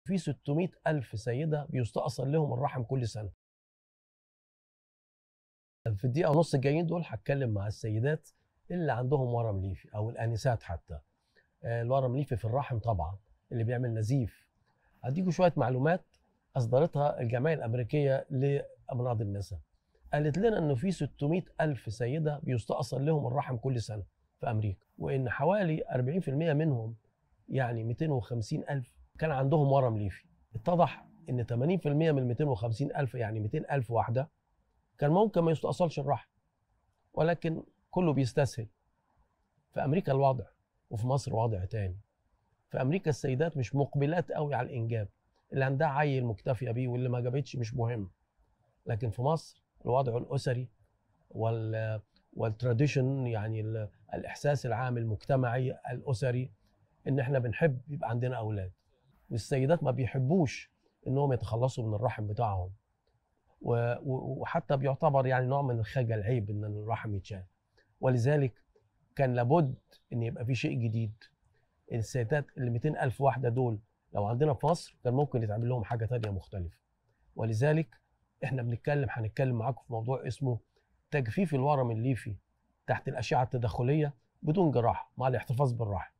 في 600,000 سيدة بيستأصل لهم الرحم كل سنة. في الدقيقة ونص الجايين دول هتكلم مع السيدات اللي عندهم ورم ليفي أو الآنسات حتى. الورم ليفي في الرحم طبعا اللي بيعمل نزيف. هديكوا شوية معلومات أصدرتها الجمعية الأمريكية لأمراض النساء. قالت لنا إنه في 600,000 سيدة بيستأصل لهم الرحم كل سنة في أمريكا، وإن حوالي 40% منهم يعني 250,000 كان عندهم ورم ليفي. اتضح إن 80% من 250,000 يعني 200,000 واحدة كان ممكن ما يستأصلش الرحم، ولكن كله بيستسهل. في أمريكا الوضع وفي مصر وضع تاني. في أمريكا السيدات مش مقبلات قوي على الإنجاب، اللي عندها عيل مكتفية بيه واللي ما جابتش مش مهم. لكن في مصر الوضع الأسري والتراديشن، يعني الإحساس العام المجتمعي الأسري إن إحنا بنحب يبقى عندنا أولاد، والسيدات ما بيحبوش إنهم يتخلصوا من الرحم بتاعهم، وحتى بيعتبر يعني نوع من الخجل، عيب إن الرحم يتشال. ولذلك كان لابد إن يبقى في شيء جديد. السيدات اللي 200,000 واحدة دول لو عندنا في مصر كان ممكن يتعمل لهم حاجة تانية مختلفة. ولذلك احنا هنتكلم معاكم في موضوع اسمه تجفيف الورم الليفي تحت الأشعة التدخلية بدون جراحة مع الاحتفاظ بالرحم.